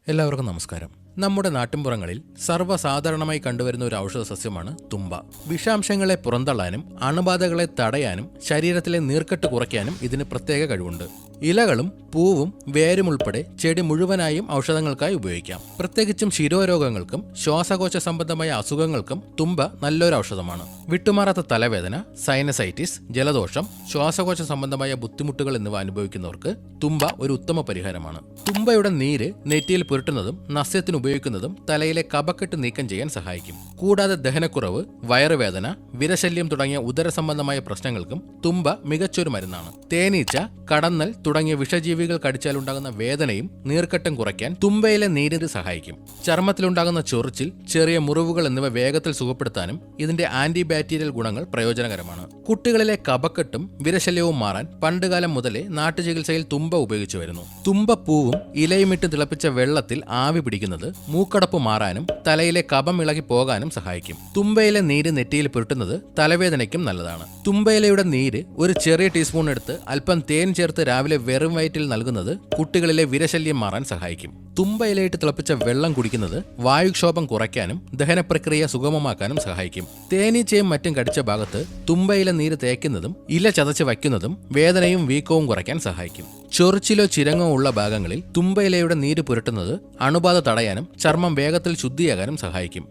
എല്ലാവർക്കും നമസ്കാരം. നമ്മുടെ നാട്ടിൻപുറങ്ങളിൽ സർവ്വസാധാരണമായി കണ്ടുവരുന്ന ഒരു ഔഷധ സസ്യമാണ് തുമ്പ. വിഷാംശങ്ങളെ പുറന്തള്ളാനും അണുബാധകളെ തടയാനും ശരീരത്തിലെ നീർക്കെട്ട് കുറയ്ക്കാനും ഇതിന് പ്രത്യേക കഴിവുണ്ട്. ഇലകളും പൂവും വേരും ഉൾപ്പെടെ ചെടി മുഴുവനായും ഔഷധങ്ങൾക്കായി ഉപയോഗിക്കാം. പ്രത്യേകിച്ചും ശിരോരോഗങ്ങൾക്കും ശ്വാസകോശ സംബന്ധമായ അസുഖങ്ങൾക്കും തുമ്പ നല്ലൊരു ഔഷധമാണ്. വിട്ടുമാറാത്ത തലവേദന, സൈനസൈറ്റിസ്, ജലദോഷം, ശ്വാസകോശ സംബന്ധമായ ബുദ്ധിമുട്ടുകൾ എന്നിവ അനുഭവിക്കുന്നവർക്ക് തുമ്പ ഒരു ഉത്തമ പരിഹാരമാണ്. തുമ്പയുടെ നീര് നെറ്റിയിൽ പുരട്ടുന്നതും നസ്യത്തിന് ഉപയോഗിക്കുന്നതും തലയിലെ കഫക്കെട്ട് നീക്കം ചെയ്യാൻ സഹായിക്കും. കൂടാതെ ദഹനക്കുറവ്, വയറുവേദന, വിരശല്യം തുടങ്ങിയ ഉദര സംബന്ധമായ പ്രശ്നങ്ങൾക്കും തുമ്പ മികച്ചൊരു മരുന്നാണ്. തേനീച്ച, കടന്നൽ തുടങ്ങിയ വിഷജീവികൾ കടിച്ചാലുണ്ടാകുന്ന വേദനയും നീർക്കെട്ടും കുറയ്ക്കാൻ തുമ്പയിലെ നീര് സഹായിക്കും. ചർമ്മത്തിലുണ്ടാകുന്ന ചൊറിച്ചിൽ, ചെറിയ മുറിവുകൾ എന്നിവ വേഗത്തിൽ സുഖപ്പെടുത്താനും ഇതിന്റെ ആന്റിബാക്ടീരിയൽ ഗുണങ്ങൾ പ്രയോജനകരമാണ്. കുട്ടികളിലെ കഫക്കെട്ടും വിരശല്യവും മാറാൻ പണ്ടുകാലം മുതലേ നാട്ടുചികിത്സയിൽ തുമ്പ ഉപയോഗിച്ചു വരുന്നു. തുമ്പപ്പൂവും ഇലയുമിട്ട് തിളപ്പിച്ച വെള്ളത്തിൽ ആവി പിടിക്കുന്നത് മൂക്കടപ്പ് മാറാനും തലയിലെ കഫം ഇളകി പോകാനും സഹായിക്കും. തുമ്പയിലെ നീര് നെറ്റിയിൽ പുരട്ടുന്നത് തലവേദനയ്ക്കും നല്ലതാണ്. തുമ്പയിലയുടെ നീര് ഒരു ചെറിയ ടീസ്പൂൺ എടുത്ത് അല്പം തേൻ ചേർത്ത് രാവിലെ വെറും വയറ്റിൽ നൽകുന്നത് കുട്ടികളിലെ വിരശല്യം മാറാൻ സഹായിക്കും. തുമ്പയിലയിട്ട് തിളപ്പിച്ച വെള്ളം കുടിക്കുന്നത് വായുക്ഷോഭം കുറയ്ക്കാനും ദഹനപ്രക്രിയ സുഗമമാക്കാനും സഹായിക്കും. തേനീച്ചയും മറ്റും കടിച്ച ഭാഗത്ത് തുമ്പയില നീര് തേക്കുന്നതും ഇല ചതച്ച് വയ്ക്കുന്നതും വേദനയും വീക്കവും കുറയ്ക്കാൻ സഹായിക്കും. ചൊറിച്ചിലോ ചിരങ്ങോ ഉള്ള ഭാഗങ്ങളിൽ തുമ്പയിലയുടെ നീര് പുരട്ടുന്നത് അണുബാധ തടയാനും ചർമ്മം വേഗത്തിൽ ശുദ്ധിയാകാനും സഹായിക്കും.